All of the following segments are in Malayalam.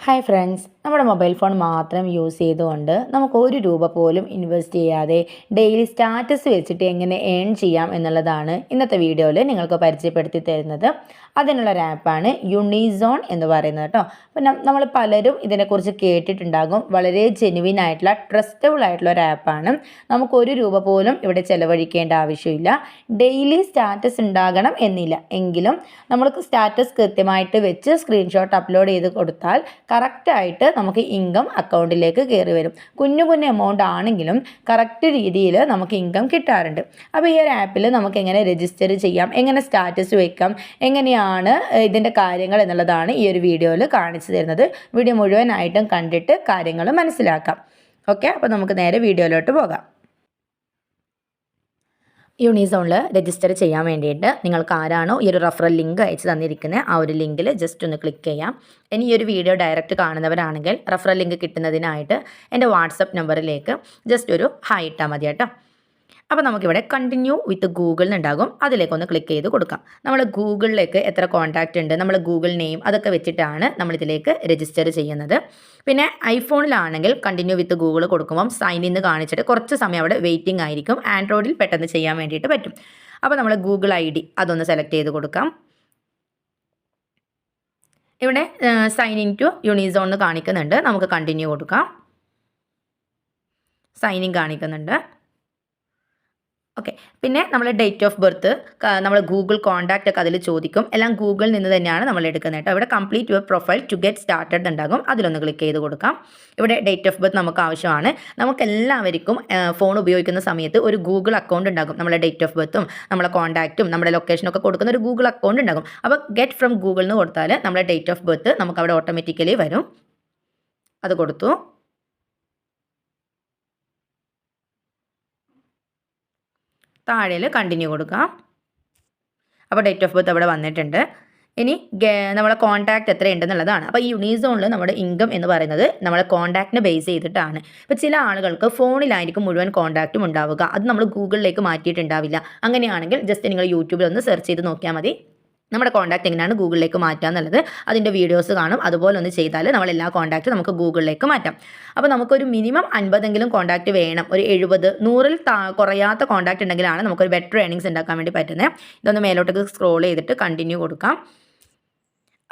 ഹായ് ഫ്രണ്ട്സ്, നമ്മുടെ മൊബൈൽ ഫോൺ മാത്രം യൂസ് ചെയ്തുകൊണ്ട് നമുക്ക് ₹1 പോലും ഇൻവെസ്റ്റ് ചെയ്യാതെ ഡെയിലി സ്റ്റാറ്റസ് വെച്ചിട്ട് എങ്ങനെ ഏൺ ചെയ്യാം എന്നുള്ളതാണ് ഇന്നത്തെ വീഡിയോയിൽ നിങ്ങൾക്ക് പരിചയപ്പെടുത്തി തരുന്നത്. അതിനുള്ള ഒരു ആപ്പാണ് യൂണിസോൺ എന്ന് പറയുന്നത് കേട്ടോ. അപ്പം നമ്മൾ പലരും ഇതിനെക്കുറിച്ച് കേട്ടിട്ടുണ്ടാകും. വളരെ ജെനുവിൻ ആയിട്ടുള്ള ട്രസ്റ്റബിൾ ആയിട്ടുള്ള ഒരു ആപ്പാണ്. നമുക്ക് ₹1 പോലും ഇവിടെ ചിലവഴിക്കേണ്ട ആവശ്യമില്ല. ഡെയിലി സ്റ്റാറ്റസ് ഉണ്ടാകണം എന്നില്ല, എങ്കിലും നമ്മൾക്ക് സ്റ്റാറ്റസ് കൃത്യമായിട്ട് വെച്ച് സ്ക്രീൻഷോട്ട് അപ്ലോഡ് ചെയ്ത് കൊടുത്താൽ കറക്റ്റായിട്ട് നമുക്ക് ഇൻകം അക്കൗണ്ടിലേക്ക് കയറി വരും. കുഞ്ഞു എമൗണ്ട് ആണെങ്കിലും കറക്റ്റ് രീതിയിൽ നമുക്ക് ഇൻകം കിട്ടാറുണ്ട്. അപ്പോൾ ഈ ഒരു ആപ്പിൽ നമുക്ക് എങ്ങനെ രജിസ്റ്റർ ചെയ്യാം, എങ്ങനെ സ്റ്റാറ്റസ് വെക്കാം, എങ്ങനെയാണ് ഇതിൻ്റെ കാര്യങ്ങൾ എന്നുള്ളതാണ് ഈ ഒരു വീഡിയോയിൽ കാണിച്ചു തരുന്നത്. വീഡിയോ മുഴുവനായിട്ടും കണ്ടിട്ട് കാര്യങ്ങൾ മനസ്സിലാക്കാം. ഓക്കെ, അപ്പോൾ നമുക്ക് നേരെ വീഡിയോയിലോട്ട് പോകാം. യൂണിസോണിൽ രജിസ്റ്റർ ചെയ്യാൻ വേണ്ടിയിട്ട് നിങ്ങൾക്ക് ആരാണോ ഈ ഒരു റെഫറൽ ലിങ്ക് അയച്ച് തന്നിരിക്കുന്നത് ആ ഒരു ലിങ്കിൽ ജസ്റ്റ് ഒന്ന് ക്ലിക്ക് ചെയ്യാം. ഇനി ഈ ഒരു വീഡിയോ ഡയറക്റ്റ് കാണുന്നവരാണെങ്കിൽ റെഫറൽ ലിങ്ക് കിട്ടുന്നതിനായിട്ട് എൻ്റെ വാട്സപ്പ് നമ്പറിലേക്ക് ജസ്റ്റ് ഒരു ഹായ് ഇട്ടാൽ മതി കേട്ടോ. അപ്പോൾ നമുക്കിവിടെ കണ്ടിന്യൂ വിത്ത് ഗൂഗിൾ എന്നുണ്ടാകും, അതിലേക്കൊന്ന് ക്ലിക്ക് ചെയ്ത് കൊടുക്കാം. നമ്മൾ ഗൂഗിളിലേക്ക് എത്ര കോൺടാക്റ്റ് ഉണ്ട്, നമ്മൾ ഗൂഗിൾ നെയിം അതൊക്കെ വെച്ചിട്ടാണ് നമ്മളിതിലേക്ക് രജിസ്റ്റർ ചെയ്യുന്നത്. പിന്നെ ഐഫോണിലാണെങ്കിൽ കണ്ടിന്യൂ വിത്ത് ഗൂഗിൾ കൊടുക്കുമ്പം സൈൻ ഇൻ കാണിച്ചിട്ട് കുറച്ച് സമയം അവിടെ വെയിറ്റിംഗ് ആയിരിക്കും. ആൻഡ്രോയിഡിൽ പെട്ടെന്ന് ചെയ്യാൻ വേണ്ടിയിട്ട് പറ്റും. അപ്പോൾ നമ്മൾ ഗൂഗിൾ ID അതൊന്ന് സെലക്ട് ചെയ്ത് കൊടുക്കാം. ഇവിടെ സൈൻ ഇൻ ടു യൂണിസോൺ എന്ന് കാണിക്കുന്നുണ്ട്, നമുക്ക് കണ്ടിന്യൂ കൊടുക്കാം. സൈൻ ഇൻ കാണിക്കുന്നുണ്ട്. ഓക്കെ, പിന്നെ നമ്മൾ ഡേറ്റ് ഓഫ് ബർത്ത്, നമ്മൾ ഗൂഗിൾ കോൺടാക്റ്റ് ഒക്കെ അതിൽ ചോദിക്കും. എല്ലാം ഗൂഗിളിൽ നിന്ന് തന്നെയാണ് നമ്മൾ എടുക്കുന്നത് കേട്ടോ. ഇവിടെ complete your profile to get started ഉണ്ടാകും, അതിലൊന്ന് ക്ലിക്ക് ചെയ്ത് കൊടുക്കാം. ഇവിടെ ഡേറ്റ് ഓഫ് ബർത്ത് നമുക്ക് ആവശ്യമാണ്. നമുക്കെല്ലാവർക്കും ഫോൺ ഉപയോഗിക്കുന്ന സമയത്ത് ഒരു ഗൂഗിൾ അക്കൗണ്ട് ഉണ്ടാകും. നമ്മളെ ഡേറ്റ് ഓഫ് ബർത്തും നമ്മളെ കോൺടാക്റ്റും നമ്മുടെ ലൊക്കേഷനൊക്കെ കൊടുക്കുന്ന ഒരു ഗൂഗിൾ അക്കൗണ്ട് ഉണ്ടാകും. അപ്പോൾ ഗെറ്റ് ഫ്രം ഗൂഗിൾ എന്ന് കൊടുത്താൽ നമ്മളെ ഡേറ്റ് ഓഫ് ബർത്ത് നമുക്ക് അവിടെ ഓട്ടോമാറ്റിക്കലി വരും. അത് കൊടുത്തു. താഴെയിൽ കണ്ടിന്യൂ കൊടുക്കാം. അപ്പോൾ ഡേറ്റ് ഓഫ് ബർത്ത് അവിടെ വന്നിട്ടുണ്ട്. ഇനി നമ്മളെ കോൺടാക്റ്റ് എത്രയുണ്ടെന്നുള്ളതാണ്. അപ്പോൾ ഈ യൂണിസോണിൽ നമ്മുടെ ഇൻകം എന്ന് പറയുന്നത് നമ്മളെ കോൺടാക്റ്റിനെ ബേസ് ചെയ്തിട്ടാണ്. ഇപ്പോൾ ചില ആളുകൾക്ക് ഫോണിലായിരിക്കും മുഴുവൻ കോൺടാക്റ്റും ഉണ്ടാവുക, അത് നമ്മൾ ഗൂഗിളിലേക്ക് മാറ്റിയിട്ടുണ്ടാവില്ല. അങ്ങനെയാണെങ്കിൽ ജസ്റ്റ് നിങ്ങൾ യൂട്യൂബിൽ ഒന്ന് സെർച്ച് ചെയ്ത് നോക്കിയാൽ മതി നമ്മുടെ കോൺടാക്റ്റ് എങ്ങനെയാണ് ഗൂഗിളിലേക്ക് മാറ്റുക എന്നുള്ളത്. അതിൻ്റെ വീഡിയോസ് കാണും. അതുപോലെ ഒന്ന് ചെയ്താൽ നമ്മളെല്ലാ കോൺടാക്റ്റും നമുക്ക് ഗൂഗിളിലേക്ക് മാറ്റാം. അപ്പോൾ നമുക്കൊരു മിനിമം 50 കോൺടാക്റ്റ് വേണം. ഒരു 70, 100ൽ കുറയാത്ത കോൺടാക്റ്റ് ഉണ്ടെങ്കിലാണ് നമുക്കൊരു ബെറ്റർ ഏർണിങ്സ് ഉണ്ടാക്കാൻ വേണ്ടി പറ്റുന്നത്. ഇതൊന്ന് മേലോട്ടേക്ക് സ്ക്രോൾ ചെയ്തിട്ട് കണ്ടിന്യൂ കൊടുക്കാം.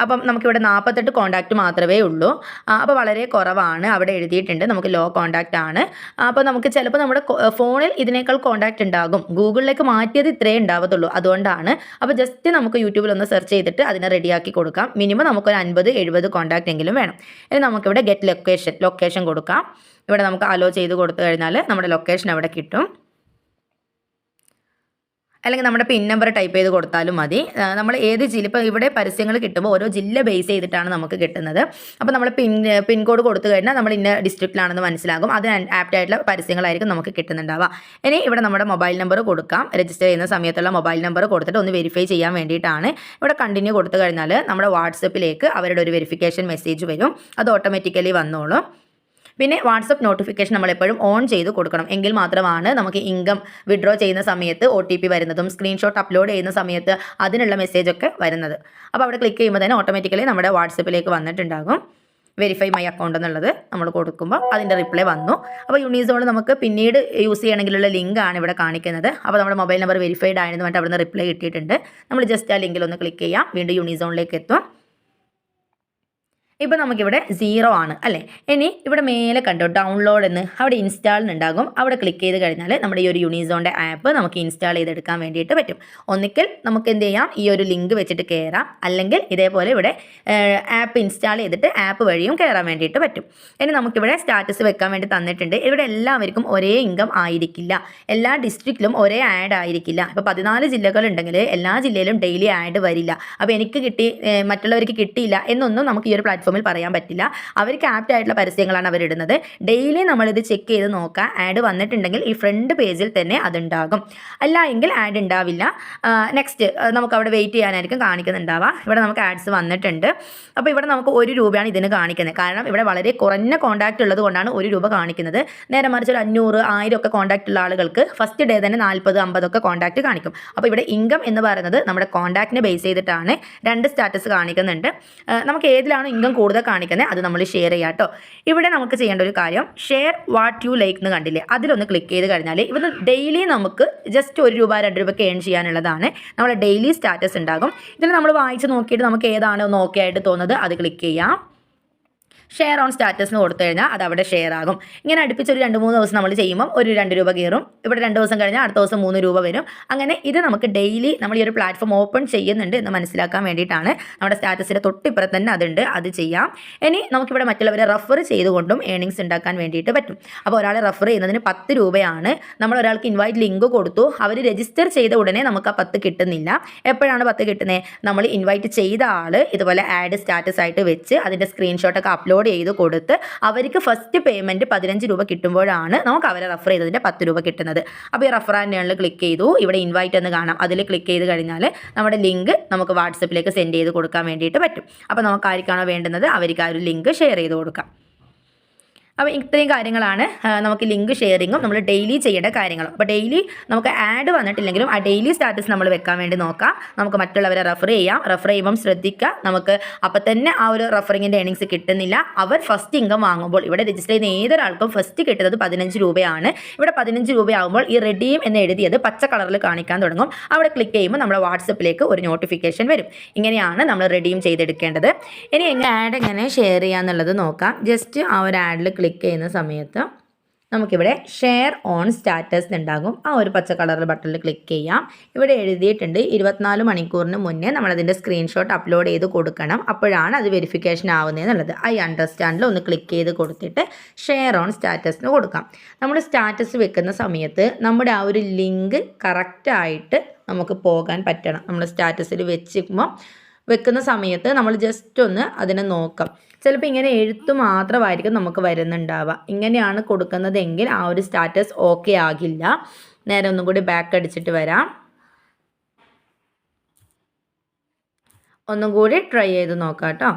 അപ്പം നമുക്കിവിടെ 48 കോൺടാക്റ്റ് മാത്രമേ ഉള്ളൂ. അപ്പോൾ വളരെ കുറവാണ്, അവിടെ എഴുതിയിട്ടുണ്ട് നമുക്ക് ലോ കോൺടാക്റ്റ് ആണ്. അപ്പോൾ നമുക്ക് ചിലപ്പോൾ നമ്മുടെ ഫോണിൽ ഇതിനേക്കാൾ കോൺടാക്റ്റ് ഉണ്ടാകും. ഗൂഗിളിലേക്ക് മാറ്റിയത് ഇത്രയേ ഉണ്ടാവത്തുള്ളൂ, അതുകൊണ്ടാണ്. അപ്പോൾ ജസ്റ്റ് നമുക്ക് യൂട്യൂബിൽ ഒന്ന് സെർച്ച് ചെയ്തിട്ട് അതിനെ റെഡിയാക്കി കൊടുക്കാം. മിനിമം നമുക്കൊരു 50-70 കോൺടാക്റ്റ് എങ്കിലും വേണം. ഇനി നമുക്കിവിടെ ഗെറ്റ് ലൊക്കേഷൻ കൊടുക്കാം. ഇവിടെ നമുക്ക് അലോ ചെയ്ത് കൊടുത്തു കഴിഞ്ഞാൽ നമ്മുടെ ലൊക്കേഷൻ അവിടെ കിട്ടും. അല്ലെങ്കിൽ നമ്മുടെ പിൻ നമ്പർ ടൈപ്പ് ചെയ്ത് കൊടുത്താലും മതി. നമ്മൾ ഏത് ജില്ല, ഇപ്പോൾ ഇവിടെ പരസ്യങ്ങൾ കിട്ടുമ്പോൾ ഓരോ ജില്ല ബേസ് ചെയ്തിട്ടാണ് നമുക്ക് കിട്ടുന്നത്. അപ്പോൾ നമ്മൾ പിൻകോഡ് കൊടുത്തു കഴിഞ്ഞാൽ നമ്മൾ ഇന്ന ഡിസ്ട്രിക്റ്റിലാണെന്ന് മനസ്സിലാകും. അത് ആപ്റ്റ് ആയിട്ടുള്ള പരസ്യങ്ങളായിരിക്കും നമുക്ക് കിട്ടുന്നുണ്ടാവുക. ഇനി ഇവിടെ നമ്മുടെ മൊബൈൽ നമ്പർ കൊടുക്കാം. രജിസ്റ്റർ ചെയ്യുന്ന സമയത്തുള്ള മൊബൈൽ നമ്പർ കൊടുത്തിട്ട് ഒന്ന് വെരിഫൈ ചെയ്യാൻ വേണ്ടിയിട്ടാണ്. ഇവിടെ കണ്ടിന്യൂ കൊടുത്തു കഴിഞ്ഞാൽ നമ്മുടെ വാട്സപ്പിലേക്ക് അവരുടെ ഒരു വെരിഫിക്കേഷൻ മെസ്സേജ് വരും. അത് ഓട്ടോമാറ്റിക്കലി വന്നോളും. പിന്നെ വാട്സപ്പ് നോട്ടിഫിക്കേഷൻ നമ്മളെപ്പോഴും ഓൺ ചെയ്ത് കൊടുക്കണം, എങ്കിൽ മാത്രമാണ് നമുക്ക് ഇൻകം വിഡ്രോ ചെയ്യുന്ന സമയത്ത് OTP വരുന്നതും സ്ക്രീൻഷോട്ട് അപ്ലോഡ് ചെയ്യുന്ന സമയത്ത് അതിനുള്ള മെസ്സേജൊക്കെ വരുന്നത്. അപ്പോൾ അവിടെ ക്ലിക്ക് ചെയ്യുമ്പോൾ തന്നെ ഓട്ടോമാറ്റിക്കലി നമ്മുടെ വാട്സപ്പിലേക്ക് വന്നിട്ടുണ്ടാകും. വെരിഫൈ മൈ അക്കൗണ്ട് എന്നുള്ളത് നമ്മൾ കൊടുക്കുമ്പോൾ അതിൻ്റെ റിപ്ലൈ വന്നു. അപ്പോൾ യൂണിസോൺ നമുക്ക് പിന്നീട് യൂസ് ചെയ്യണമെങ്കിലുള്ള ലിങ്കാണ് ഇവിടെ കാണിക്കുന്നത്. അപ്പോൾ നമ്മുടെ മൊബൈൽ നമ്പർ വെരിഫൈഡ് ആയെന്ന് പറഞ്ഞിട്ട് അവിടെ നിന്ന് റിപ്ലൈ കിട്ടിയിട്ടുണ്ട്. നമ്മൾ ജസ്റ്റ് ആ ലിങ്കിലൊന്ന് ക്ലിക്ക് ചെയ്യാം, വീണ്ടും യൂണിസോണിലേക്ക് എത്തും. ഇപ്പോൾ നമുക്കിവിടെ 0 ആണ് അല്ലേ. ഇനി ഇവിടെ മേലെ കണ്ടോ ഡൗൺലോഡ് എന്ന്, അവിടെ ഇൻസ്റ്റാൾ ഉണ്ടാകും. അവിടെ ക്ലിക്ക് ചെയ്ത് കഴിഞ്ഞാൽ നമ്മുടെ ഈ ഒരു യൂണിസോണിൻ്റെ ആപ്പ് നമുക്ക് ഇൻസ്റ്റാൾ ചെയ്തെടുക്കാൻ വേണ്ടിയിട്ട് പറ്റും. ഒന്നിക്കൽ നമുക്ക് എന്ത് ചെയ്യാം, ഈ ഒരു ലിങ്ക് വെച്ചിട്ട് കയറാം, അല്ലെങ്കിൽ ഇതേപോലെ ഇവിടെ ആപ്പ് ഇൻസ്റ്റാൾ ചെയ്തിട്ട് ആപ്പ് വഴിയും കയറാൻ വേണ്ടിയിട്ട് പറ്റും. ഇനി നമുക്കിവിടെ സ്റ്റാറ്റസ് വെക്കാൻ വേണ്ടി തന്നിട്ടുണ്ട്. ഇവിടെ എല്ലാവർക്കും ഒരേ ഇൻകം ആയിരിക്കില്ല, എല്ലാ ഡിസ്ട്രിക്റ്റിലും ഒരേ ആഡ് ആയിരിക്കില്ല. ഇപ്പോൾ 14 ജില്ലകളുണ്ടെങ്കിൽ എല്ലാ ജില്ലയിലും ഡെയിലി ആഡ് വരില്ല. അപ്പോൾ എനിക്ക് കിട്ടി മറ്റുള്ളവർക്ക് കിട്ടിയില്ല എന്നൊന്നും നമുക്ക് ഈ ഒരു പ്ലാറ്റ്ഫോമിൽ പറയാൻ പറ്റില്ല. അവർക്ക് ആപ്റ്റ് ആയിട്ടുള്ള പരസ്യങ്ങളാണ് അവരിടുന്നത്. ഡെയിലി നമ്മളിത് ചെക്ക് ചെയ്ത് നോക്കുക. ആഡ് വന്നിട്ടുണ്ടെങ്കിൽ ഈ ഫ്രണ്ട് പേജിൽ തന്നെ അതുണ്ടാകും, അല്ല എങ്കിൽ ആഡ് ഉണ്ടാവില്ല. നെക്സ്റ്റ് നമുക്ക് അവിടെ വെയിറ്റ് ചെയ്യാനായിരിക്കും കാണിക്കുന്നുണ്ടാവുക. ഇവിടെ നമുക്ക് ആഡ്സ് വന്നിട്ടുണ്ട്. അപ്പോൾ ഇവിടെ നമുക്ക് ₹1 ഇതിന് കാണിക്കുന്നത്. കാരണം ഇവിടെ വളരെ കുറഞ്ഞ കോൺടാക്റ്റ് ഉള്ളത് കൊണ്ടാണ് ₹1 കാണിക്കുന്നത്. നേരെ മറിച്ച് ഒരു 500, 1000 ഒക്കെ കോൺടാക്റ്റ് ഉള്ള ആളുകൾക്ക് ഫസ്റ്റ് ഡേ തന്നെ 40, 50 ഒക്കെ കോൺടാക്റ്റ് കാണിക്കും. അപ്പോൾ ഇവിടെ ഇൻകം എന്ന് പറയുന്നത് നമ്മുടെ കോൺടാക്റ്റിനെ ബേസ് ചെയ്തിട്ടാണ്. 2 സ്റ്റാറ്റസ് കാണിക്കുന്നുണ്ട്. നമുക്ക് ഏതിലാണ് ഇൻകം കൂടുതൽ കാണിക്കുന്നത് അത് നമ്മൾ ഷെയർ ചെയ്യാം കേട്ടോ. ഇവിടെ നമുക്ക് ചെയ്യേണ്ട ഒരു കാര്യം ഷെയർ വാട്ട് യു ലൈക്ക് എന്ന് കണ്ടില്ലേ, അതിലൊന്ന് ക്ലിക്ക് ചെയ്ത് കഴിഞ്ഞാൽ ഇവിടുന്ന് ഡെയിലി നമുക്ക് ജസ്റ്റ് 1 രൂപ 2 രൂപയ്ക്ക് ഏൺ ചെയ്യാനുള്ളതാണ്. നമ്മുടെ ഡെയിലി സ്റ്റാറ്റസ് ഉണ്ടാകും. ഇതിൽ നമ്മൾ വായിച്ച് നോക്കിയിട്ട് നമുക്ക് ഏതാണോ ഓക്കെ ആയിട്ട് തോന്നുന്നത് അത് ക്ലിക്ക് ചെയ്യാം. ഷെയർ ഓൺ സ്റ്റാറ്റസ് എന്ന് കൊടുത്തു കഴിഞ്ഞാൽ അത് അവിടെ ഷെയർ ആകും. ഇങ്ങനെ അടുപ്പിച്ച് ഒരു 2-3 ദിവസം നമ്മൾ ചെയ്യുമ്പോൾ ഒരു 2 രൂപ കയറും. ഇവിടെ 2 ദിവസം കഴിഞ്ഞാൽ അടുത്ത ദിവസം 3 രൂപ വരും. അങ്ങനെ ഇത് നമുക്ക് ഡെയിലി നമ്മൾ ഈ ഒരു പ്ലാറ്റ്ഫോം ഓപ്പൺ ചെയ്യുന്നുണ്ട് എന്ന് മനസ്സിലാക്കാൻ വേണ്ടിയിട്ടാണ്. നമ്മുടെ സ്റ്റാറ്റസിൻ്റെ തൊട്ടിപ്പുറത്ത് തന്നെ അതുണ്ട്, അത് ചെയ്യാം. ഇനി നമുക്കിവിടെ മറ്റുള്ളവരെ റെഫർ ചെയ്തുകൊണ്ടും ഏണിങ്സ് ഉണ്ടാക്കാൻ വേണ്ടിയിട്ട് പറ്റും. അപ്പോൾ ഒരാളെ റെഫർ ചെയ്യുന്നതിന് 10 രൂപയാണ്. നമ്മൾ ഒരാൾക്ക് ഇൻവൈറ്റ് ലിങ്ക് കൊടുത്തു, അവർ രജിസ്റ്റർ ചെയ്ത ഉടനെ നമുക്ക് ആ 10 കിട്ടുന്നില്ല. എപ്പോഴാണ് 10 കിട്ടുന്നത്? നമ്മൾ ഇൻവൈറ്റ് ചെയ്ത ആൾ ഇതുപോലെ ആഡ് സ്റ്റാറ്റസ് ആയിട്ട് വെച്ച് അതിൻ്റെ സ്ക്രീൻഷോട്ടൊക്കെ അപ്ലോഡ് ചെയ്ത് കൊടുത്ത് അവർക്ക് ഫസ്റ്റ് പേയ്മെൻറ്റ് 15 രൂപ കിട്ടുമ്പോഴാണ് നമുക്ക് അവരെ റെഫർ ചെയ്തതിൻ്റെ 10 രൂപ കിട്ടുന്നത്. അപ്പോൾ ഈ റെഫർ ആൻഡ് ക്ലിക്ക് ചെയ്തു, ഇവിടെ ഇൻവൈറ്റ് എന്ന് കാണാം, അതിൽ ക്ലിക്ക് ചെയ്ത് കഴിഞ്ഞാൽ നമ്മുടെ ലിങ്ക് നമുക്ക് വാട്സപ്പിലേക്ക് സെൻഡ് ചെയ്ത് കൊടുക്കാൻ വേണ്ടിയിട്ട് പറ്റും. അപ്പോൾ നമുക്ക് ആർക്കാണോ വേണ്ടുന്നത് അവർക്ക് ആ ഒരു ലിങ്ക് ഷെയർ ചെയ്ത് കൊടുക്കാം. അപ്പോൾ ഇത്രയും കാര്യങ്ങളാണ് നമുക്ക് ലിങ്ക് ഷെയറിങ്ങും നമ്മൾ ഡെയിലി ചെയ്യേണ്ട കാര്യങ്ങളും. അപ്പോൾ ഡെയിലി നമുക്ക് ആഡ് വന്നിട്ടില്ലെങ്കിലും ആ ഡെയിലി സ്റ്റാറ്റസ് നമ്മൾ വെക്കാൻ വേണ്ടി നോക്കാം. നമുക്ക് മറ്റുള്ളവരെ റെഫർ ചെയ്യാം. റെഫർ ചെയ്യുമ്പം ശ്രദ്ധിക്കുക, നമുക്ക് അപ്പം തന്നെ ആ ഒരു റെഫറിങ്ങിൻ്റെ ഏണിങ്സ് കിട്ടുന്നില്ല. അവർ ഫസ്റ്റ് ഇൻകം വാങ്ങുമ്പോൾ ഇവിടെ രജിസ്റ്റർ ചെയ്യുന്ന ഏതൊരാൾക്കും ഫസ്റ്റ് കിട്ടുന്നത് 15 രൂപയാണ്. ഇവിടെ 15 രൂപയാകുമ്പോൾ ഈ റെഡീം എന്ന് എഴുതിയത് പച്ച കളറിൽ കാണിക്കാൻ തുടങ്ങും. അവിടെ ക്ലിക്ക് ചെയ്യുമ്പോൾ നമ്മുടെ വാട്സപ്പിലേക്ക് ഒരു നോട്ടിഫിക്കേഷൻ വരും. ഇങ്ങനെയാണ് നമ്മൾ റെഡീം ചെയ്തെടുക്കേണ്ടത്. ഇനി ആഡ് എങ്ങനെ ഷെയർ ചെയ്യാന്നുള്ളത് നോക്കാം. ജസ്റ്റ് ആ ഒരു ആഡിൽ ക്ലിക്ക് ചെയ്യുന്ന സമയത്ത് നമുക്കിവിടെ ഷെയർ ഓൺ സ്റ്റാറ്റസ് ഉണ്ടാകും. ആ ഒരു പച്ച കളർ ബട്ടണിൽ ക്ലിക്ക് ചെയ്യാം. ഇവിടെ എഴുതിയിട്ടുണ്ട് 24 മണിക്കൂറിന് മുന്നേ നമ്മളതിൻ്റെ സ്ക്രീൻഷോട്ട് അപ്ലോഡ് ചെയ്ത് കൊടുക്കണം, അപ്പോഴാണ് അത് വെരിഫിക്കേഷൻ ആവുന്നതെന്നുള്ളത്. ഐ അണ്ടർസ്റ്റാൻഡിൽ ഒന്ന് ക്ലിക്ക് ചെയ്ത് കൊടുത്തിട്ട് ഷെയർ ഓൺ സ്റ്റാറ്റസിന് കൊടുക്കാം. നമ്മൾ സ്റ്റാറ്റസ് വെക്കുന്ന സമയത്ത് നമ്മുടെ ആ ഒരു ലിങ്ക് കറക്റ്റായിട്ട് നമുക്ക് പോകാൻ പറ്റണം. നമ്മൾ സ്റ്റാറ്റസിൽ വെക്കുന്ന സമയത്ത് നമ്മൾ ജസ്റ്റ് ഒന്ന് അതിനെ നോക്കാം. ചിലപ്പോൾ ഇങ്ങനെ എഴുത്ത് മാത്രമായിരിക്കും നമുക്ക് വരുന്നുണ്ടാവുക. ഇങ്ങനെയാണ് കൊടുക്കുന്നതെങ്കിൽ ആ ഒരു സ്റ്റാറ്റസ് ഓക്കെ ആകില്ല. നേരെ ഒന്നും കൂടി ബാക്ക് അടിച്ചിട്ട് വരാം. ഒന്നും കൂടി ട്രൈ ചെയ്ത് നോക്കാം കേട്ടോ.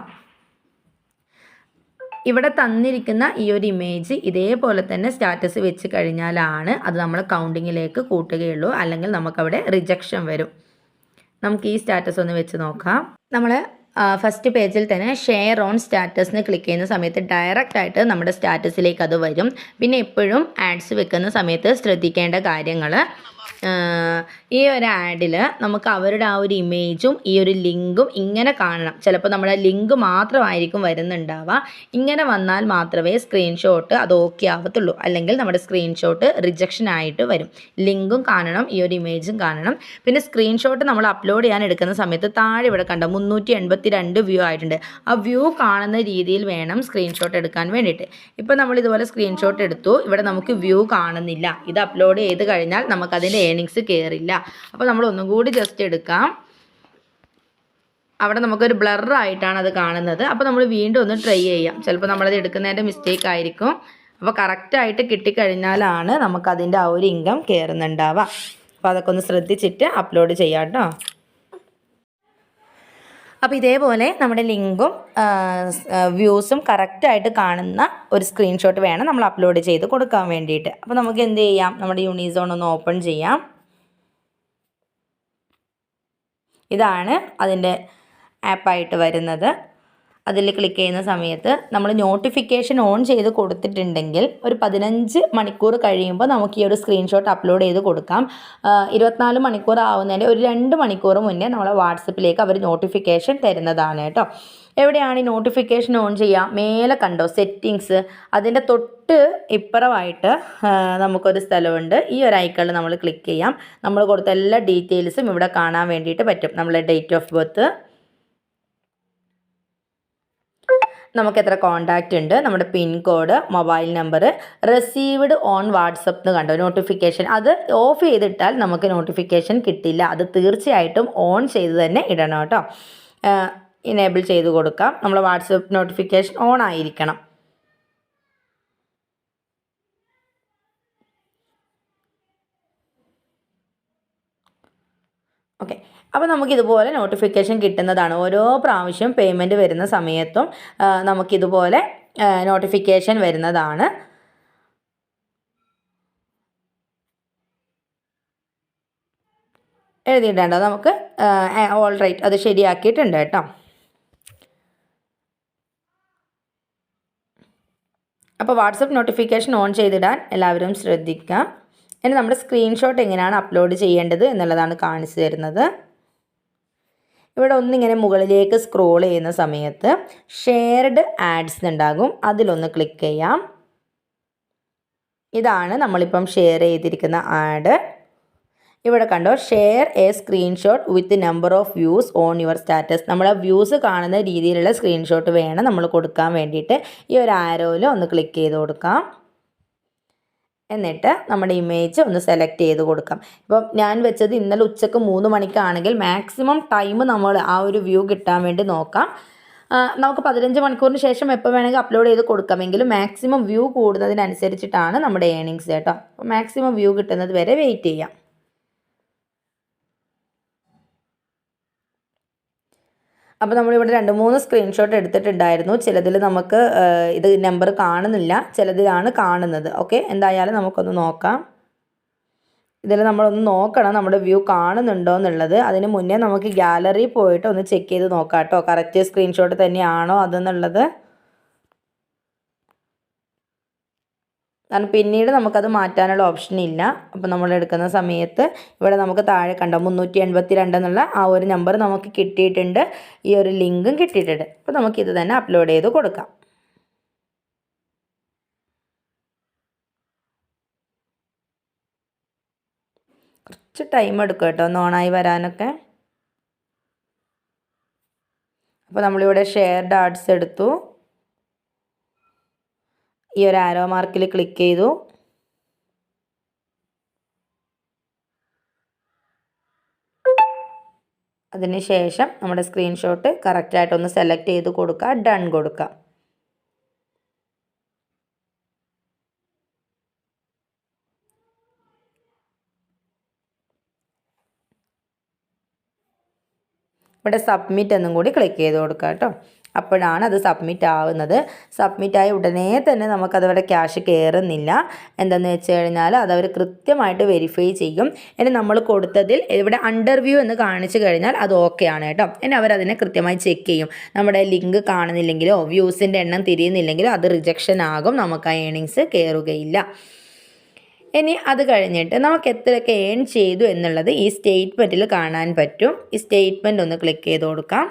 ഇവിടെ തന്നിരിക്കുന്ന ഈ ഒരു ഇമേജ് ഇതേപോലെ തന്നെ സ്റ്റാറ്റസ് വെച്ച് കഴിഞ്ഞാലാണ് അത് നമ്മൾ കൗണ്ടിങ്ങിലേക്ക് കൂട്ടുകയുള്ളൂ, അല്ലെങ്കിൽ നമുക്കവിടെ റിജക്ഷൻ വരും. നമുക്ക് ഈ സ്റ്റാറ്റസ് ഒന്ന് വെച്ച് നോക്കാം. നമ്മൾ ഫസ്റ്റ് പേജിൽ തന്നെ ഷെയർ ഓൺ സ്റ്റാറ്റസിന് ക്ലിക്ക് ചെയ്യുന്ന സമയത്ത് ഡയറക്റ്റ് ആയിട്ട് നമ്മുടെ സ്റ്റാറ്റസിലേക്ക് അത് വരും. പിന്നെ എപ്പോഴും ആഡ്സ് വെക്കുന്ന സമയത്ത് ശ്രദ്ധിക്കേണ്ട കാര്യങ്ങൾ, ഈ ഒരു ആഡിൽ നമുക്ക് അവരുടെ ആ ഒരു ഇമേജും ഈ ഒരു ലിങ്കും ഇങ്ങനെ കാണണം. ചിലപ്പോൾ നമ്മുടെ ലിങ്ക് മാത്രമായിരിക്കും വരുന്നുണ്ടാവുക. ഇങ്ങനെ വന്നാൽ മാത്രമേ സ്ക്രീൻഷോട്ട് അത് ഓക്കെ ആവത്തുള്ളൂ, അല്ലെങ്കിൽ നമ്മുടെ സ്ക്രീൻഷോട്ട് റിജക്ഷൻ ആയിട്ട് വരും. ലിങ്കും കാണണം, ഈ ഒരു ഇമേജും കാണണം. പിന്നെ സ്ക്രീൻഷോട്ട് നമ്മൾ അപ്ലോഡ് ചെയ്യാൻ എടുക്കുന്ന സമയത്ത് താഴെ ഇവിടെ കണ്ട 382 വ്യൂ ആയിട്ടുണ്ട്. ആ വ്യൂ കാണുന്ന രീതിയിൽ വേണം സ്ക്രീൻഷോട്ട് എടുക്കാൻ വേണ്ടിയിട്ട്. ഇപ്പോൾ നമ്മൾ ഇതുപോലെ സ്ക്രീൻഷോട്ട് എടുത്തു, ഇവിടെ നമുക്ക് വ്യൂ കാണുന്നില്ല. ഇത് അപ്ലോഡ് ചെയ്ത് കഴിഞ്ഞാൽ നമുക്കതിൻ്റെ ഏണിങ്സ് കയറില്ല. അപ്പോൾ നമ്മൾ ഒന്നും കൂടി ജസ്റ്റ് എടുക്കാം. അവിടെ നമുക്കൊരു ബ്ലറായിട്ടാണ് അത് കാണുന്നത്. അപ്പോൾ നമ്മൾ വീണ്ടും ഒന്ന് ട്രൈ ചെയ്യാം. ചിലപ്പോൾ നമ്മളത് എടുക്കുന്നതിൻ്റെ മിസ്റ്റേക്ക് ആയിരിക്കും. അപ്പോൾ കറക്റ്റായിട്ട് കിട്ടിക്കഴിഞ്ഞാലാണ് നമുക്കതിൻ്റെ ആ ഒരു ഇൻകം കയറുന്നുണ്ടാവുക. അപ്പോൾ അതൊക്കെ ഒന്ന് ശ്രദ്ധിച്ചിട്ട് അപ്ലോഡ് ചെയ്യാം കേട്ടോ. അപ്പോൾ ഇതേപോലെ നമ്മുടെ ലിങ്കും വ്യൂസും കറക്റ്റായിട്ട് കാണുന്ന ഒരു സ്ക്രീൻഷോട്ട് വേണം നമ്മൾ അപ്ലോഡ് ചെയ്ത് കൊടുക്കാൻ വേണ്ടിയിട്ട്. അപ്പോൾ നമുക്ക് എന്ത് ചെയ്യാം, നമ്മുടെ യൂണിസോൺ ഒന്ന് ഓപ്പൺ ചെയ്യാം. ഇതാണ് അതിൻ്റെ ആപ്പായിട്ട് വരുന്നത്. അതിൽ ക്ലിക്ക് ചെയ്യുന്ന സമയത്ത് നമ്മൾ നോട്ടിഫിക്കേഷൻ ഓൺ ചെയ്ത് കൊടുത്തിട്ടുണ്ടെങ്കിൽ ഒരു 15 മണിക്കൂർ കഴിയുമ്പോൾ നമുക്ക് ഈ ഒരു സ്ക്രീൻഷോട്ട് അപ്ലോഡ് ചെയ്ത് കൊടുക്കാം. 24 മണിക്കൂർ ആവുന്നതിൻ്റെ ഒരു 2 മണിക്കൂർ മുന്നേ നമ്മളെ വാട്സപ്പിലേക്ക് അവർ നോട്ടിഫിക്കേഷൻ തരുന്നതാണ് കേട്ടോ. എവിടെയാണ് ഈ നോട്ടിഫിക്കേഷൻ ഓൺ ചെയ്യുക? മേലെ കണ്ടോ സെറ്റിങ്സ്, അതിൻ്റെ തൊട്ട് ഇപ്പുറമായിട്ട് നമുക്കൊരു സ്ഥലമുണ്ട്. ഈ ഒരു ഐക്കണിൽ നമ്മൾ ക്ലിക്ക് ചെയ്യാം. നമ്മൾ കൊടുത്ത എല്ലാ ഡീറ്റെയിൽസും ഇവിടെ കാണാൻ വേണ്ടിയിട്ട് പറ്റും. നമ്മളെ ഡേറ്റ് ഓഫ് ബർത്ത്, നമുക്ക് എത്ര കോണ്ടാക്റ്റ് ഉണ്ട്, നമ്മുടെ pin code, mobile number, received on WhatsApp എന്ന് കണ്ടോ നോട്ടിഫിക്കേഷൻ. അത് ഓഫ് ചെയ്തിട്ടാൽ നമുക്ക് നോട്ടിഫിക്കേഷൻ കിട്ടില്ല. അത് തീർച്ചയായിട്ടും ഓൺ ചെയ്ത് തന്നെ ഇടണം കേട്ടോ. ഇനേബിൾ ചെയ്ത് കൊടുക്കാം. നമ്മൾ വാട്സപ്പ് നോട്ടിഫിക്കേഷൻ ഓൺ ആയിരിക്കണം. ഓക്കെ, അപ്പോൾ നമുക്കിതുപോലെ നോട്ടിഫിക്കേഷൻ കിട്ടുന്നതാണ്. ഓരോ പ്രാവശ്യം പേയ്മെൻറ്റ് വരുന്ന സമയത്തും നമുക്കിതുപോലെ നോട്ടിഫിക്കേഷൻ വരുന്നതാണ്. എഴുതിയിട്ടുണ്ടോ? നമുക്ക് ഓൾ റൈറ്റ്, അത് ശരിയാക്കിയിട്ടുണ്ട് കേട്ടോ. അപ്പോൾ വാട്സപ്പ് നോട്ടിഫിക്കേഷൻ ഓൺ ചെയ്തിടാൻ എല്ലാവരും ശ്രദ്ധിക്കുക. ഇനി നമ്മുടെ സ്ക്രീൻഷോട്ട് എങ്ങനെയാണ് അപ്ലോഡ് ചെയ്യേണ്ടത് എന്നുള്ളതാണ് കാണിച്ചു തരുന്നത്. ഇവിടെ ഒന്നിങ്ങനെ മുകളിലേക്ക് സ്ക്രോൾ ചെയ്യുന്ന സമയത്ത് ഷെയർഡ് ആഡ്സ് ഉണ്ടാകും, അതിലൊന്ന് ക്ലിക്ക് ചെയ്യാം. ഇതാണ് നമ്മളിപ്പം ഷെയർ ചെയ്തിരിക്കുന്ന ആഡ്. ഇവിടെ കണ്ടോ, share A screenshot with number of views on your status. നമ്മൾ വ്യൂസ് കാണുന്ന രീതിയിലുള്ള സ്ക്രീൻഷോട്ട് വേണം നമ്മൾ കൊടുക്കാൻ വേണ്ടിയിട്ട്. ഈ ഒരു ആരോയിൽ ഒന്ന് ക്ലിക്ക് ചെയ്ത് കൊടുക്കാം. എന്നിട്ട് നമ്മുടെ ഇമേജ് ഒന്ന് സെലക്ട് ചെയ്ത് കൊടുക്കാം. ഇപ്പം ഞാൻ വെച്ചത് ഇന്നലെ ഉച്ചക്ക് 3 മണിക്കാണെങ്കിൽ മാക്സിമം ടൈം നമ്മൾ ആ ഒരു വ്യൂ കിട്ടാൻ വേണ്ടി നോക്കാം. നമുക്ക് 15 മണിക്കൂറിന് ശേഷം എപ്പോൾ വേണമെങ്കിൽ അപ്ലോഡ് ചെയ്ത് കൊടുക്കാമെങ്കിലും മാക്സിമം വ്യൂ കൂടുന്നതിനനുസരിച്ചിട്ടാണ് നമ്മുടെ ഏണിങ്സ് കേട്ടോ. അപ്പോൾ മാക്സിമം വ്യൂ കിട്ടുന്നത് വരെ വെയിറ്റ് ചെയ്യാം. അപ്പോൾ നമ്മളിവിടെ 2-3 സ്ക്രീൻഷോട്ട് എടുത്തിട്ടുണ്ടായിരുന്നു. ചിലതിൽ നമുക്ക് ഇത് നമ്പർ കാണുന്നില്ല, ചിലതിലാണ് കാണുന്നത്. ഓക്കെ, എന്തായാലും നമുക്കൊന്ന് നോക്കാം. ഇതിൽ നമ്മളൊന്ന് നോക്കണം നമ്മുടെ വ്യൂ കാണുന്നുണ്ടോ എന്നുള്ളത്. അതിന് മുന്നേ നമുക്ക് ഗാലറി പോയിട്ട് ഒന്ന് ചെക്ക് ചെയ്ത് നോക്കാം കേട്ടോ, കറക്റ്റ് സ്ക്രീൻഷോട്ട് തന്നെയാണോ അതെന്നുള്ളത്. കാരണം പിന്നീട് നമുക്കത് മാറ്റാനുള്ള ഓപ്ഷൻ ഇല്ല. അപ്പോൾ നമ്മൾ എടുക്കുന്ന സമയത്ത് ഇവിടെ നമുക്ക് താഴെ കണ്ടോ 382 എന്നുള്ള ആ ഒരു നമ്പർ നമുക്ക് കിട്ടിയിട്ടുണ്ട്, ഈ ഒരു ലിങ്കും കിട്ടിയിട്ടുണ്ട്. അപ്പോൾ നമുക്കിത് തന്നെ അപ്ലോഡ് ചെയ്ത് കൊടുക്കാം. കുറച്ച് ടൈം എടുക്കും കേട്ടോ ഒന്ന് ഓണായി വരാനൊക്കെ. അപ്പോൾ നമ്മളിവിടെ ഷെയർഡ് ആഡ്സ് എടുത്തു, ഈ ഒരു ആരോ മാർക്കിൽ ക്ലിക്ക് ചെയ്തു. അതിനുശേഷം നമ്മുടെ സ്ക്രീൻഷോട്ട് കറക്റ്റായിട്ടൊന്ന് സെലക്ട് ചെയ്ത് കൊടുക്കുക, ഡൺ കൊടുക്കുക. ഇവിടെ സബ്മിറ്റ് എന്നും കൂടി ക്ലിക്ക് ചെയ്ത് കൊടുക്കുക കേട്ടോ. അപ്പോഴാണ് അത് സബ്മിറ്റ് ആവുന്നത്. സബ്മിറ്റായി ഉടനെ തന്നെ നമുക്കതവിടെ ക്യാഷ് കയറുന്നില്ല. എന്താണെന്ന് വെച്ച് കഴിഞ്ഞാൽ അതവർ കൃത്യമായിട്ട് വെരിഫൈ ചെയ്യും. ഇനി നമ്മൾ കൊടുത്തതിൽ ഇവിടെ അണ്ടർവ്യൂ എന്ന് കാണിച്ചു കഴിഞ്ഞാൽ അത് ഓക്കെ ആണ് കേട്ടോ. ഇനി അവരതിനെ കൃത്യമായി ചെക്ക് ചെയ്യും. നമ്മുടെ ലിങ്ക് കാണുന്നില്ലെങ്കിലോ വ്യൂസിൻ്റെ എണ്ണം തിരിയുന്നില്ലെങ്കിലോ അത് റിജക്ഷൻ ആകും, നമുക്ക് ആ ഏണിങ്സ് കയറുകയില്ല. ഇനി അത് കഴിഞ്ഞിട്ട് നമുക്ക് എത്രയൊക്കെ ഏൺ ചെയ്തു എന്നുള്ളത് ഈ സ്റ്റേറ്റ്മെൻറ്റിൽ കാണാൻ പറ്റും. ഈ സ്റ്റേറ്റ്മെൻറ്റ് ഒന്ന് ക്ലിക്ക് ചെയ്ത് കൊടുക്കാം.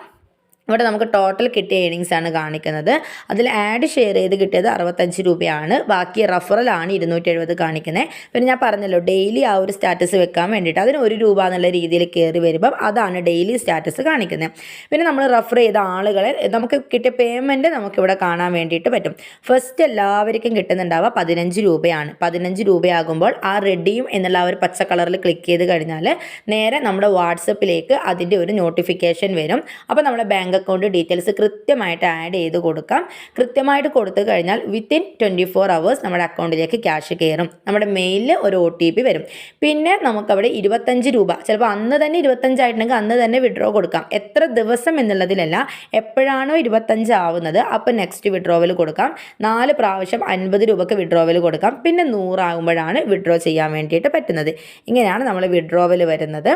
ഇവിടെ നമുക്ക് ടോട്ടൽ കിട്ടിയ ഏണിങ്സ് ആണ് കാണിക്കുന്നത്. അതിൽ ആഡ് ഷെയർ ചെയ്ത് കിട്ടിയത് 65 രൂപയാണ്. ബാക്കി റഫറലാണ് 270 കാണിക്കുന്നത്. പിന്നെ ഞാൻ പറഞ്ഞല്ലോ ഡെയിലി ആ ഒരു സ്റ്റാറ്റസ് വെക്കാൻ വേണ്ടിയിട്ട് അതിന് 1 രൂപ എന്നുള്ള രീതിയിൽ കയറി വരുമ്പം അതാണ് ഡെയിലി സ്റ്റാറ്റസ് കാണിക്കുന്നത്. പിന്നെ നമ്മൾ റഫർ ചെയ്ത ആളുകളെ നമുക്ക് കിട്ടിയ പേയ്മെൻറ്റ് നമുക്കിവിടെ കാണാൻ വേണ്ടിയിട്ട് പറ്റും. ഫസ്റ്റ് എല്ലാവർക്കും കിട്ടുന്നുണ്ടാവുക 15 രൂപയാണ്. 15 രൂപയാകുമ്പോൾ ആ റെഡീം എന്നുള്ള ആ ഒരു പച്ച കളറിൽ ക്ലിക്ക് ചെയ്ത് കഴിഞ്ഞാൽ നേരെ നമ്മുടെ വാട്സപ്പിലേക്ക് അതിൻ്റെ ഒരു നോട്ടിഫിക്കേഷൻ വരും. അപ്പോൾ നമ്മുടെ ബാങ്ക് അക്കൗണ്ട് ഡീറ്റെയിൽസ് കൃത്യമായിട്ട് ആഡ് ചെയ്ത് കൊടുക്കാം. കൃത്യമായിട്ട് കൊടുത്തു കഴിഞ്ഞാൽ വിത്തിൻ 24 hours നമ്മുടെ അക്കൗണ്ടിലേക്ക് ക്യാഷ് കയറും. നമ്മുടെ മെയിലിൽ ഒരു OTP വരും. പിന്നെ നമുക്കവിടെ 25 രൂപ, ചിലപ്പോൾ അന്ന് തന്നെ 25 ആയിട്ടുണ്ടെങ്കിൽ അന്ന് തന്നെ വിഡ്രോ കൊടുക്കാം. എത്ര ദിവസം എന്നുള്ളതിലല്ല, എപ്പോഴാണോ 25 ആവുന്നത് അപ്പോൾ നെക്സ്റ്റ് വിഡ്രോവൽ കൊടുക്കാം. 4 പ്രാവശ്യം 50 രൂപയ്ക്ക് വിഡ്രോവൽ കൊടുക്കാം. പിന്നെ 100 ആകുമ്പോഴാണ് വിഡ്രോ ചെയ്യാൻ വേണ്ടിയിട്ട് പറ്റുന്നത്. ഇങ്ങനെയാണ് നമ്മൾ വിഡ്രോവൽ വരുന്നത്.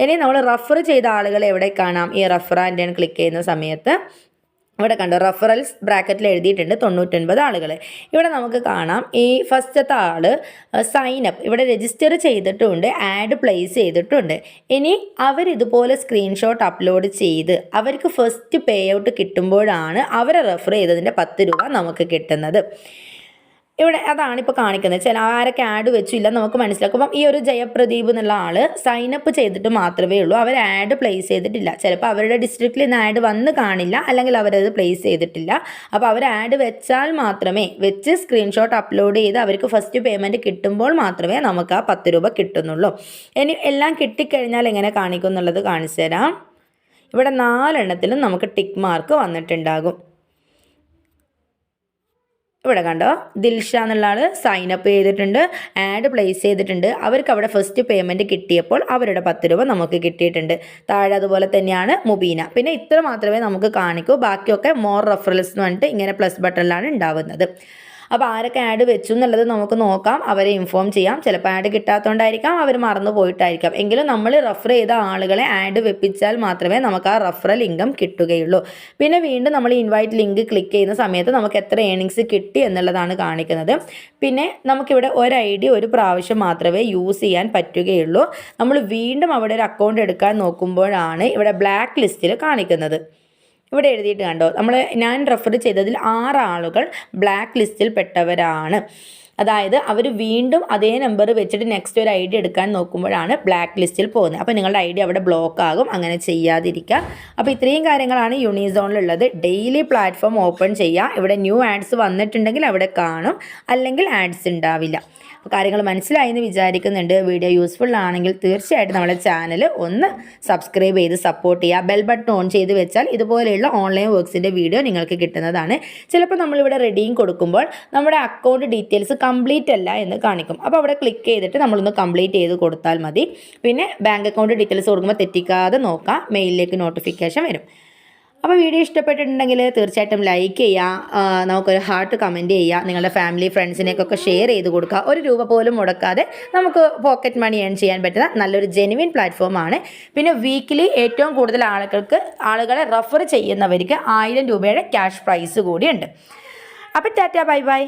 ഇനി നമ്മൾ റഫർ ചെയ്ത ആളുകളെ എവിടെ കാണാം? ഈ റഫർ ആൻഡ് ക്ലിക്ക് ചെയ്യുന്ന സമയത്ത് ഇവിടെ കണ്ടോ റഫറൽസ് ബ്രാക്കറ്റിൽ എഴുതിയിട്ടുണ്ട് 99 ആളുകൾ. ഇവിടെ നമുക്ക് കാണാം ഈ ഫസ്റ്റത്തെ ആൾ സൈനപ്പ് ഇവിടെ രജിസ്റ്റർ ചെയ്തിട്ടുണ്ട്, ആഡ് പ്ലേസ് ചെയ്തിട്ടുണ്ട്. ഇനി അവരിതുപോലെ സ്ക്രീൻഷോട്ട് അപ്ലോഡ് ചെയ്ത് അവർക്ക് ഫസ്റ്റ് പേ ഔട്ട് കിട്ടുമ്പോഴാണ് അവരെ റെഫർ ചെയ്തതിൻ്റെ 10 രൂപ നമുക്ക് കിട്ടുന്നത്. ഇവിടെ അതാണ് ഇപ്പോൾ കാണിക്കുന്നത്. ചില ആരൊക്കെ ആഡ് വെച്ചില്ല നമുക്ക് മനസ്സിലാക്കും. അപ്പം ഈ ഒരു ജയപ്രദീപ് എന്നുള്ള ആൾ സൈനപ്പ് ചെയ്തിട്ട് മാത്രമേ ഉള്ളൂ, അവർ ആഡ് പ്ലേസ് ചെയ്തിട്ടില്ല. ചിലപ്പോൾ അവരുടെ ഡിസ്ട്രിക്റ്റിൽ നിന്ന് ആഡ് വന്ന് കാണില്ല, അല്ലെങ്കിൽ അവരത് പ്ലേസ് ചെയ്തിട്ടില്ല. അപ്പോൾ അവർ ആഡ് വെച്ചാൽ മാത്രമേ വെച്ച് സ്ക്രീൻഷോട്ട് അപ്ലോഡ് ചെയ്ത് അവർക്ക് ഫസ്റ്റ് പേയ്മെൻറ്റ് കിട്ടുമ്പോൾ മാത്രമേ നമുക്ക് ആ 10 രൂപ കിട്ടുന്നുള്ളൂ. ഇനി എല്ലാം കിട്ടിക്കഴിഞ്ഞാൽ എങ്ങനെ കാണിക്കും എന്നുള്ളത് കാണിച്ചു തരാം. ഇവിടെ 4 എണ്ണത്തിലും നമുക്ക് ടിക്ക് മാർക്ക് വന്നിട്ടുണ്ടാകും. ഇവിടെ കണ്ടോ ദിൽഷ എന്നുള്ള ആൾ സൈനപ്പ് ചെയ്തിട്ടുണ്ട്, ആഡ് പ്ലേസ് ചെയ്തിട്ടുണ്ട്. അവർക്ക് അവിടെ ഫസ്റ്റ് പേയ്മെൻറ്റ് കിട്ടിയപ്പോൾ അവരുടെ 10 രൂപ നമുക്ക് കിട്ടിയിട്ടുണ്ട്. താഴെ അതുപോലെ തന്നെയാണ് മുബീന. പിന്നെ ഇത്ര മാത്രമേ നമുക്ക് കാണിക്കൂ, ബാക്കിയൊക്കെ മോർ റെഫറൽസ് എന്ന് പറഞ്ഞിട്ട് ഇങ്ങനെ പ്ലസ് ബട്ടണിലാണ് ഉണ്ടാവുന്നത്. അപ്പോൾ ആരൊക്കെ ആഡ് വെച്ചു എന്നുള്ളത് നമുക്ക് നോക്കാം, അവരെ ഇൻഫോം ചെയ്യാം. ചിലപ്പോൾ ആഡ് കിട്ടാത്തതുകൊണ്ടായിരിക്കാം, അവർ മറന്നു പോയിട്ടായിരിക്കാം. എങ്കിലും നമ്മൾ റെഫർ ചെയ്ത ആളുകളെ ആഡ് വെപ്പിച്ചാൽ മാത്രമേ നമുക്ക് ആ റെഫറൽ ഇൻകം കിട്ടുകയുള്ളൂ. പിന്നെ വീണ്ടും നമ്മൾ ഇൻവൈറ്റ് ലിങ്ക് ക്ലിക്ക് ചെയ്യുന്ന സമയത്ത് നമുക്ക് എത്ര ഏണിങ്സ് കിട്ടി എന്നുള്ളതാണ് കാണിക്കുന്നത്. പിന്നെ നമുക്കിവിടെ ഒരു ID ഒരു പ്രാവശ്യം മാത്രമേ യൂസ് ചെയ്യാൻ പറ്റുകയുള്ളൂ. നമ്മൾ വീണ്ടും അവിടെ ഒരു അക്കൗണ്ട് എടുക്കാൻ നോക്കുമ്പോഴാണ് ഇവിടെ ബ്ലാക്ക് ലിസ്റ്റിൽ കാണിക്കുന്നത്. ഇവിടെ എഴുതിയിട്ട് കണ്ടോ, ഞാൻ റെഫർ ചെയ്തതിൽ 6 ആളുകൾ ബ്ലാക്ക് ലിസ്റ്റിൽ പെട്ടവരാണ്. അതായത് അവർ വീണ്ടും അതേ നമ്പർ വെച്ചിട്ട് നെക്സ്റ്റ് ഒരു ID എടുക്കാൻ നോക്കുമ്പോഴാണ് ബ്ലാക്ക് ലിസ്റ്റിൽ പോകുന്നത്. അപ്പോൾ നിങ്ങളുടെ ID അവിടെ ബ്ലോക്ക് ആകും. അങ്ങനെ ചെയ്യാതിരിക്കുക. അപ്പോൾ ഇത്രയും കാര്യങ്ങളാണ് യൂണിസോണിലുള്ളത്. ഡെയിലി പ്ലാറ്റ്ഫോം ഓപ്പൺ ചെയ്യുക. ഇവിടെ ന്യൂ ആഡ്സ് വന്നിട്ടുണ്ടെങ്കിൽ അവിടെ കാണും, അല്ലെങ്കിൽ ആഡ്സ് ഉണ്ടാവില്ല. അപ്പോൾ കാര്യങ്ങൾ മനസ്സിലായി എന്ന് വിചാരിക്കുന്നുണ്ട്. വീഡിയോ യൂസ്ഫുൾ ആണെങ്കിൽ തീർച്ചയായിട്ടും നമ്മളെ ചാനൽ ഒന്ന് സബ്സ്ക്രൈബ് ചെയ്ത് സപ്പോർട്ട് ചെയ്യുക. ബെൽ ബട്ടൺ ഓൺ ചെയ്ത് വെച്ചാൽ ഇതുപോലെയുള്ള ഓൺലൈൻ വർക്ക്സിൻ്റെ വീഡിയോ നിങ്ങൾക്ക് കിട്ടുന്നതാണ്. ചിലപ്പോൾ നമ്മളിവിടെ റെഡിയും കൊടുക്കുമ്പോൾ നമ്മുടെ അക്കൗണ്ട് ഡീറ്റെയിൽസ് കംപ്ലീറ്റ് അല്ല എന്ന് കാണിക്കും. അപ്പോൾ അവിടെ ക്ലിക്ക് ചെയ്തിട്ട് നമ്മളൊന്ന് കംപ്ലീറ്റ് ചെയ്ത് കൊടുത്താൽ മതി. പിന്നെ ബാങ്ക് അക്കൗണ്ട് ഡീറ്റെയിൽസ് കൊടുക്കുമ്പോൾ തെറ്റിക്കാതെ നോക്കാം, മെയിലിലേക്ക് നോട്ടിഫിക്കേഷൻ വരും. അപ്പോൾ വീഡിയോ ഇഷ്ടപ്പെട്ടിട്ടുണ്ടെങ്കിൽ തീർച്ചയായിട്ടും ലൈക്ക് ചെയ്യുക, നമുക്കൊരു ഹാർട്ട് കമൻറ്റ് ചെയ്യുക, നിങ്ങളുടെ ഫാമിലി ഫ്രണ്ട്സിനേക്കൊക്കെ ഷെയർ ചെയ്ത് കൊടുക്കുക. 1 രൂപ പോലും മുടക്കാതെ നമുക്ക് പോക്കറ്റ് മണി ഏൺ ചെയ്യാൻ പറ്റുന്ന നല്ലൊരു ജെനുവിൻ പ്ലാറ്റ്ഫോമാണ്. പിന്നെ വീക്കിലി ഏറ്റവും കൂടുതൽ ആളുകളെ റെഫർ ചെയ്യുന്നവർക്ക് 1000 രൂപയുടെ ക്യാഷ് പ്രൈസ് കൂടിയുണ്ട്. അപ്പോൾ ടാറ്റ, ബൈ ബൈ.